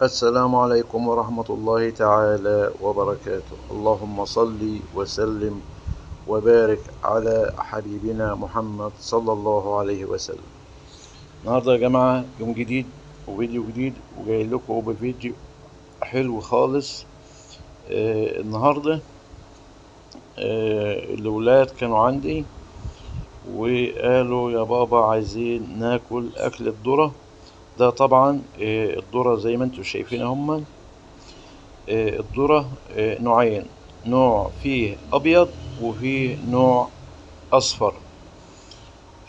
السلام عليكم ورحمة الله تعالى وبركاته. اللهم صل وسلم وبارك على حبيبنا محمد صلى الله عليه وسلم. النهاردة يا جماعة يوم جديد وفيديو جديد، وجاي لكم بفيديو حلو خالص. النهاردة الولاد كانوا عندي وقالوا يا بابا عايزين ناكل أكل الذرة. ده طبعا الذرة زي ما انتم شايفين هما. الذرة نوعين، نوع فيه أبيض وفيه نوع أصفر.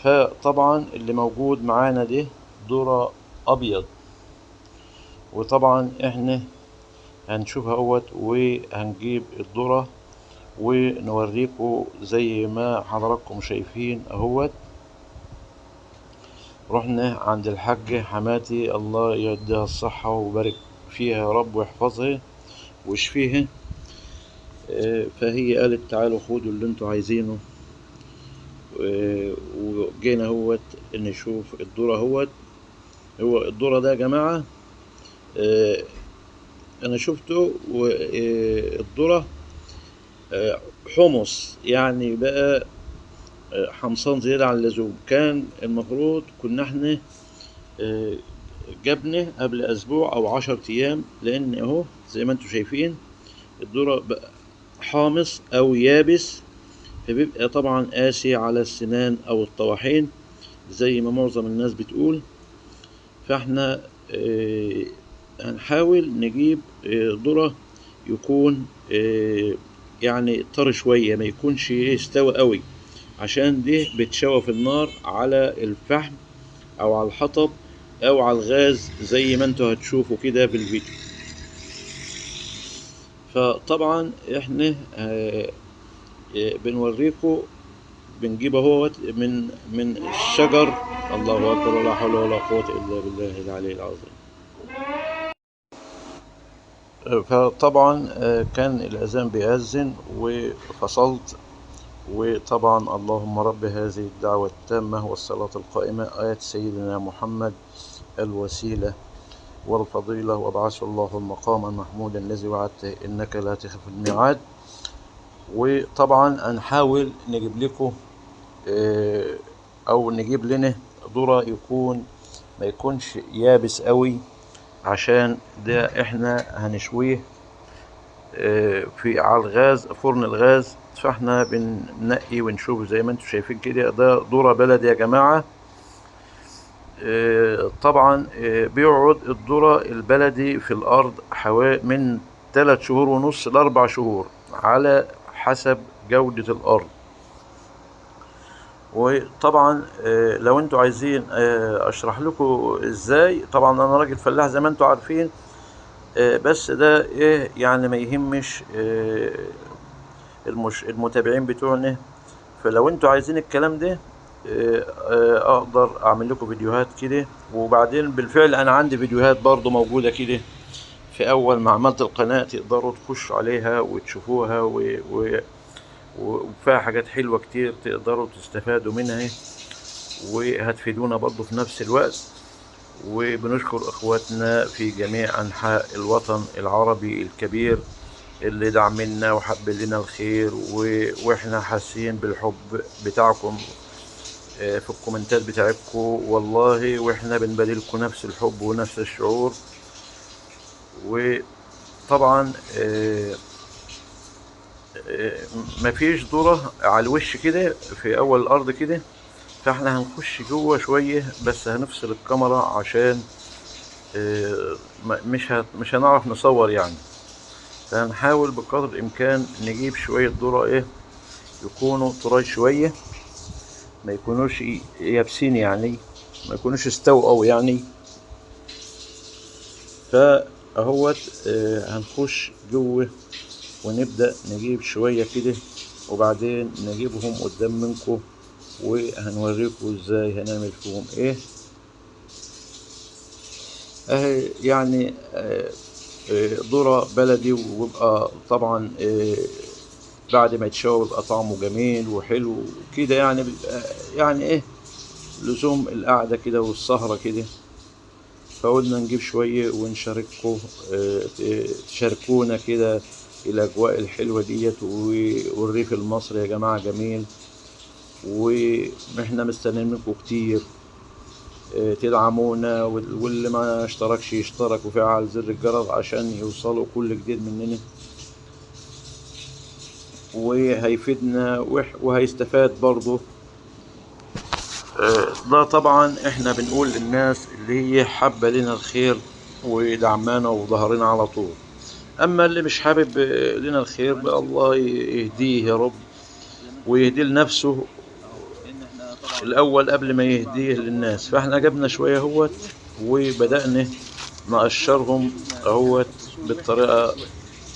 فطبعا اللي موجود معانا ده ذرة أبيض، وطبعا احنا هنشوف اهوت وهنجيب الذرة ونوريكم زي ما حضراتكم شايفين اهوت. رحنا عند الحاجة حماتي، الله يديها الصحة ويبارك فيها يا رب ويحفظها ويشفيها. فهي قالت تعالوا خدوا اللي انتوا عايزينه. وجينا اهوت نشوف الذرة اهوت. هو الذرة ده يا جماعة انا شفته، والذرة حمص يعني بقى حمصان زيادة عن اللزوم. كان المفروض كنا احنا جبنه قبل اسبوع او 10 ايام، لان اهو زي ما انتم شايفين الذرة بقى حامص او يابس، فبيبقى طبعا قاسي على السنان او الطواحين زي ما معظم الناس بتقول. فاحنا هنحاول نجيب ذرة يكون يعني طري شوية، ما يكونش استوى قوي، عشان دي بتشوى في النار على الفحم او على الحطب او على الغاز زي ما انتوا هتشوفوا كده في الفيديو. فطبعا احنا بنوريكم بنجيب اهوت من الشجر. الله اكبر ولا حول ولا قوة الا بالله العلي العظيم. فطبعا كان الأذان بيأذن وفصلت. وطبعا اللهم رب هذه الدعوة التامة والصلاة القائمة آيات سيدنا محمد الوسيلة والفضيلة وابعثه الله المقام المحمود الذي وعدته إنك لا تخلف الميعاد. وطبعا هنحاول نجيب لكم أو نجيب لنا ذرة يكون ما يكونش يابس قوي، عشان ده احنا هنشويه في على الغاز، فرن الغاز. فاحنا بننقي ونشوف زي ما انتم شايفين كده. ده ذرة بلدي يا جماعة. طبعا بيقعد الذرة البلدي في الارض حوالي من 3 شهور ونص ل4 شهور على حسب جودة الارض. وطبعا لو انتوا عايزين اشرح لكم ازاي، طبعا انا راجل فلاح زي ما انتوا عارفين. بس ده ايه يعني ما يهمش المتابعين بتوعنا. فلو انتوا عايزين الكلام ده اقدر اعمل لكم فيديوهات كده. وبعدين بالفعل انا عندي فيديوهات برضو موجودة كده في اول ما عملت القناة، تقدروا تخشوا عليها وتشوفوها وفيها حاجات حلوة كتير تقدروا تستفادوا منها وهتفيدونا برضو في نفس الوقت. وبنشكر اخواتنا في جميع انحاء الوطن العربي الكبير اللي دعمنا وحب لنا الخير، واحنا حاسين بالحب بتاعكم في الكومنتات بتاعتكم والله، واحنا بنبادلكم نفس الحب ونفس الشعور. وطبعا مفيش ذرة على الوش كده في اول الارض كده. فاحنا هنخش جوه شوية، بس هنفصل الكاميرا عشان مش هنعرف نصور يعني. فهنحاول بقدر الامكان نجيب شوية ذرة ايه يكونوا طراي شوية، ما يكونوش يابسين يعني، ما يكونوش استووا قوي يعني. فاهوت هنخش جوه ونبدأ نجيب شوية كده، وبعدين نجيبهم قدام منكم وهنوريكم ازاي هنعمل فيهم ايه. اهي يعني ذرة بلدي، ويبقى طبعا بعد ما يتشوى بيبقى طعمه جميل وحلو كده يعني. يعني ايه لزوم القعدة كده والسهرة كده. فقلنا نجيب شوية ونشارككم، تشاركونا كده الأجواء الحلوة ديت، والريف المصري يا جماعة جميل، وإحنا مستنيين منكم كتير. تدعمونا، واللي ما اشتركش يشترك وفعل زر الجرس عشان يوصلوا كل جديد مننا، وهيفيدنا وهيستفاد برضه. ده طبعا احنا بنقول للناس اللي هي حابة لنا الخير ودعمانا وظهرنا على طول. اما اللي مش حابب لنا الخير بقى الله يهديه يا رب، ويهديه لنفسه الاول قبل ما يهديه للناس. فاحنا جبنا شوية اهوت وبدأنا نقشرهم اهوت بالطريقة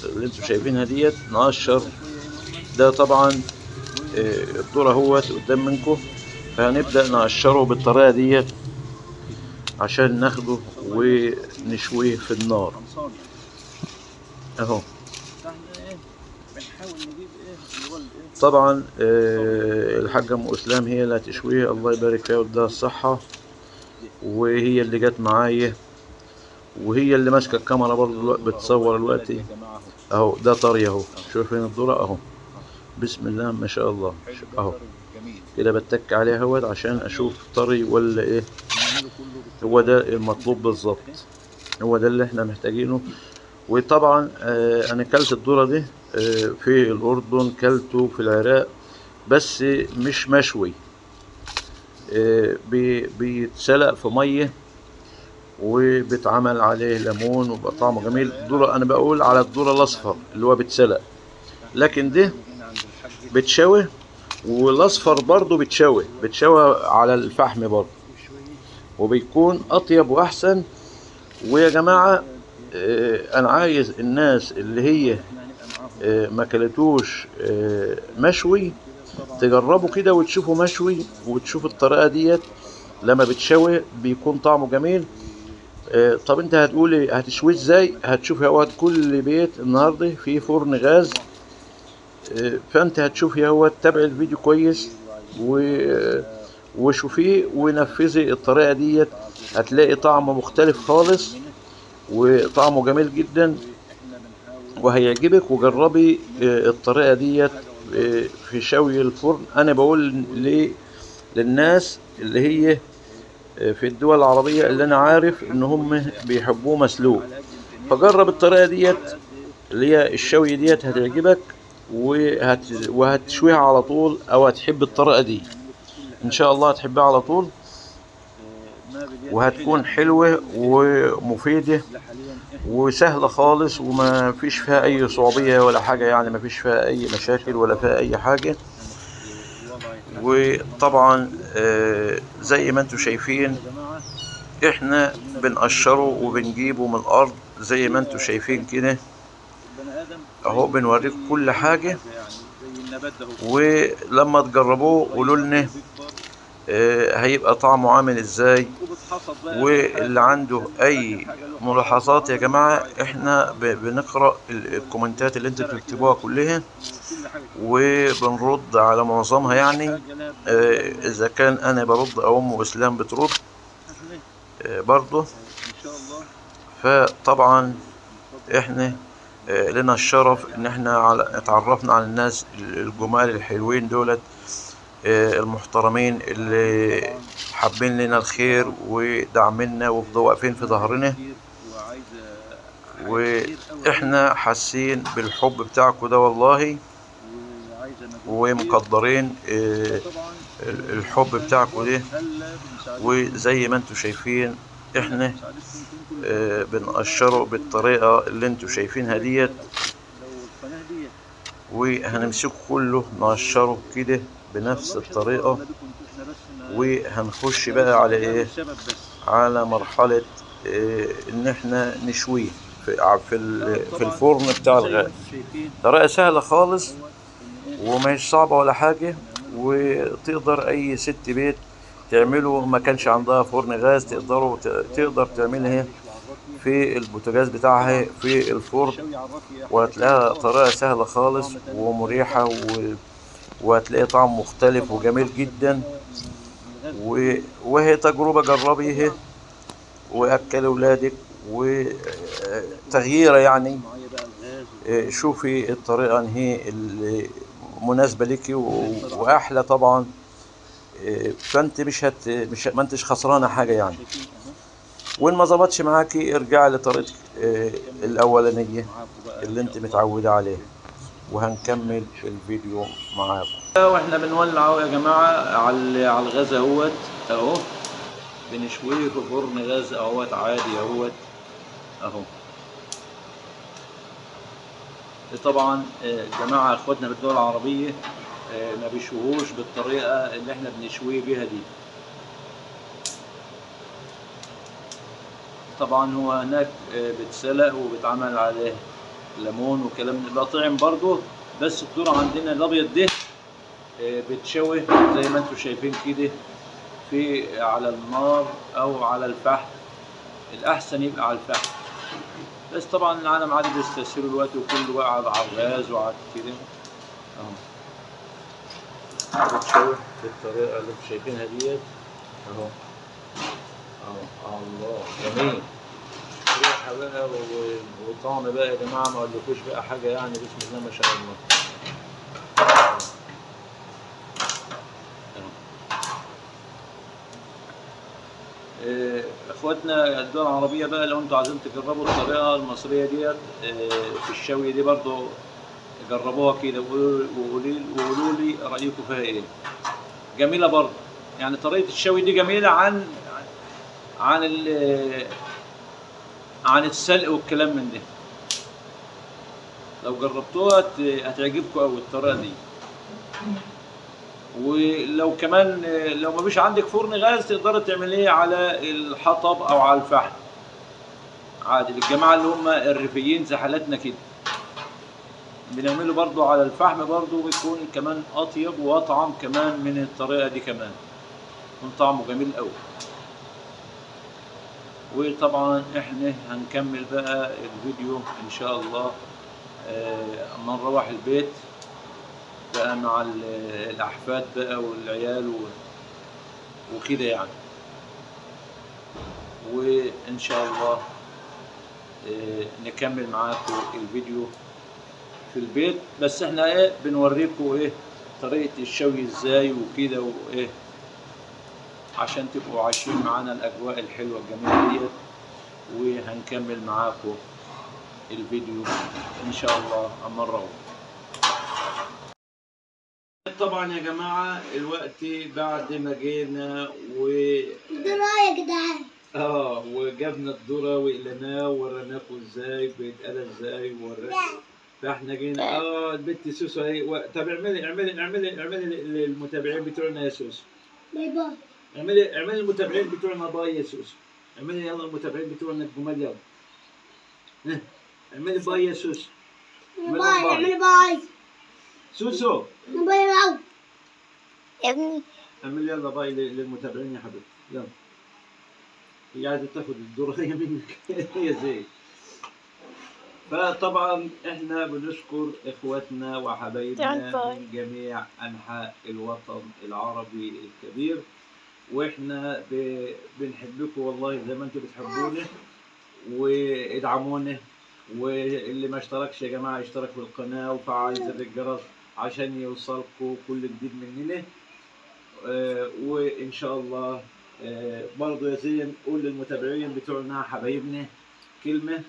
اللي انتوا شايفينها ديت. نقشر ده طبعا الذرة اهوت قدام منكم، فهنبدأ نقشره بالطريقة ديت عشان ناخده ونشويه في النار اهو. طبعا الحاجة ام اسلام هي اللي هتشويه، الله يبارك فيها ويديها الصحة، وهي اللي جت معايا، وهي اللي ماسكة الكاميرا برضه بتصور دلوقتي اهو. ده طري اهو، شايفين الذرة اهو، بسم الله ما شاء الله اهو. كده بتك عليها اهوت عشان اشوف طري ولا ايه. هو ده المطلوب بالظبط، هو ده اللي احنا محتاجينه. وطبعا انا كلت الذرة دي في الاردن، كلته في العراق، بس مش مشوي، بيتسلق في ميه وبيتعمل عليه ليمون وبقى طعمه جميل. الذرة انا بقول على الذرة الاصفر اللي هو بيتسلق، لكن ده بتشوي، والاصفر برضو بتشوي على الفحم برضو، وبيكون اطيب واحسن. ويا جماعة انا عايز الناس اللي هي ما كلتوش مشوي تجربوا كده وتشوفوا مشوي، وتشوفوا الطريقة ديت لما بتشوي بيكون طعمه جميل. طب انت هتقولي هتشوي ازاي؟ هتشوفي اهوت كل بيت النهارده فيه فرن غاز، فانت هتشوفي اهوت. تابع الفيديو كويس وشوفيه ونفذي الطريقة ديت، هتلاقي طعمه مختلف خالص وطعمه جميل جدا وهيعجبك. وجربي الطريقة ديت في شوي الفرن. انا بقول للناس اللي هي في الدول العربية اللي انا عارف ان هم بيحبوه مسلوق، فجرب الطريقة ديت اللي هي الشوي ديت هتعجبك، وهتشويها على طول، او هتحب الطريقة دي ان شاء الله هتحبها على طول، وهتكون حلوة ومفيدة وسهلة خالص، وما فيش فيها اي صعوبية ولا حاجة، يعني ما فيش فيها اي مشاكل ولا فيها اي حاجة. وطبعا زي ما انتم شايفين احنا بنقشره وبنجيبه من الارض زي ما انتم شايفين كده اهو. بنوريكم كل حاجة، ولما تجربوه قولوا لنا هيبقى طعمه عامل ازاي. واللي عنده اي ملاحظات يا جماعة احنا بنقرأ الكومنتات اللي انتوا بتكتبوها كلها وبنرد على معظمها، يعني اذا كان انا برد او ام اسلام بترد برضه. فطبعا احنا لنا الشرف ان احنا اتعرفنا على الناس الجمال الحلوين دولت المحترمين اللي حابين لنا الخير ودعمنا وفضوا واقفين في ظهرنا، واحنا حاسين بالحب بتاعكم ده والله، ومقدرين الحب بتاعكم ده. وزي ما انتم شايفين احنا بنقشره بالطريقة اللي انتم شايفينها ديت، وهنمسكه كله نقشره كده بنفس الطريقة. وهنخش بقى على ايه، على مرحلة ان احنا نشويه في الفرن بتاع الغاز. طريقة سهلة خالص ومش صعبة ولا حاجة، وتقدر اي ست بيت تعمله ما كانش عندها فرن غاز تقدر تعملها في البوتاجاز بتاعها في الفرن، وهتلاقيها طريقة سهلة خالص ومريحة وهتلاقي طعم مختلف وجميل جدا. وهي تجربة جربيها واكل اولادك وتغييره يعني. شوفي الطريقه انهي اللي مناسبه لك واحلى طبعا. فانت مش ما انتش خسرانه حاجه يعني. وان ما ظبطش معاكي ارجعي لطريقتك الاولانيه اللي انت متعوده عليها، وهنكمل الفيديو معاكم. واحنا بنولع اهو يا جماعه على الغاز اهو بنشويه في فرن غاز عادي اهو. طبعا جماعه اخواتنا في الدول العربيه ما بيشوهوش بالطريقه اللي احنا بنشويه بيها دي. طبعا هو هناك بيتسلق وبيتعمل عليه ليمون وكلام من ده طعم برضه. بس الذرة عندنا الابيض ده بتشوي زي ما انتم شايفين كده على النار او على الفحم. الاحسن يبقى على الفحم، بس طبعا العالم عادي بيستسهلوا الوقت وكله بقى على الغاز وعلى كده اهو. بتشوي بالطريقه اللي انتم شايفينها ديت اهو الله جميل. ريحه بقى وطعم بقى يا جماعه ما اقولكوش بقى حاجه يعني بسم الله ما شاء الله. اخواتنا الدول العربيه بقى لو انتوا عايزين تجربوا الطريقه المصريه ديت في الشوي دي برضو جربوها كده وقولوا لي رايكم فيها ايه. جميله برضو يعني طريقه الشوي دي جميله عن عن السلق والكلام من ده. لو جربتوها هتعجبكم قوي الطريقه دي. ولو كمان لو ما فيش عندك فرن غاز تقدر تعمليه على الحطب او على الفحم عادي. للجماعه اللي هم الريفيين زي حالتنا كده بنعمله برضو على الفحم، برضو بيكون كمان اطيب واطعم كمان من الطريقه دي كمان، يكون طعمه جميل قوي. وطبعا احنا هنكمل بقى الفيديو ان شاء الله اما نروح البيت بقى مع الاحفاد بقى والعيال وكده يعني. وان شاء الله نكمل معاكم الفيديو في البيت، بس احنا بنوريكم طريقة الشوي ازاي وكده عشان تبقوا عايشين معانا الاجواء الحلوة الجميلة ديت. وهنكمل معاكم الفيديو ان شاء الله اما نروح. طبعا يا جماعة الوقت بعد ما جينا الذرة يا جدعان وجبنا الذرة وقلناه ووريناكم ازاي بيتقلى ازاي ووريناكم. فاحنا جينا البت سوسو اهي. طب اعملي للمتابعين بتوعنا يا سوسو. باي باي. اعملي المتابعين بتوعنا باي يا سوسو. اعملي يلا المتابعين بتوعنا الجمال يلا. اعملي باي يا سوسو. اعملي باي سوسو. باي باي يا ابني. اعملي يلا باي للمتابعين يا حبيبتي يلا. هي عايزة تاخد الدورية منك يا زين. فطبعا احنا بنشكر اخواتنا وحبايبنا من جميع انحاء الوطن العربي الكبير، واحنا بنحبكم والله زي ما انتم بتحبونا، وادعمونا. واللي ما اشتركش يا جماعه يشترك في القناه وفعل زر الجرس عشان يوصلكم كل جديد مننا. وان شاء الله برضه يا زين قول للمتابعين بتوعنا حبايبنا كلمه.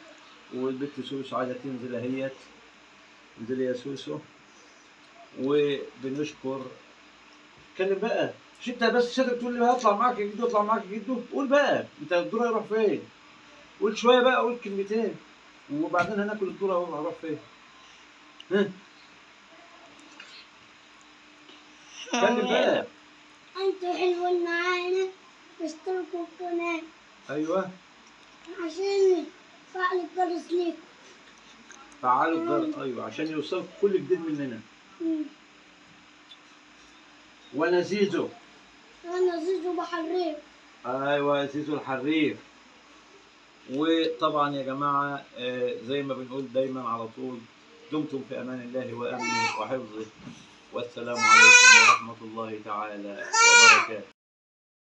والبت سوسو عايزه تنزل اهيت. انزلي يا سوسو. وبنشكر. اتكلم بقى. مش انت بس شاطر تقول لي هطلع معاك يا جدو اطلع معاك يا جدو. قول بقى انت الدور هيروح فين؟ قول شويه بقى، قول كلمتين وبعدين هناكل الدور اهو هروح فين؟ ها؟ اتكلم بقى. انتوا حلوين معانا اشتركوا في القناة. ايوه عشان فعل الجرس ليكم. فعلوا الجرس ايوه عشان يوصلكم كل جديد مننا. وانا زيزو. انا زيزو بحريف. ايوه زيزو الحريف. وطبعا يا جماعه زي ما بنقول دايما على طول دمتم في امان الله وامنه وحفظه، والسلام عليكم ورحمه الله تعالى وبركاته.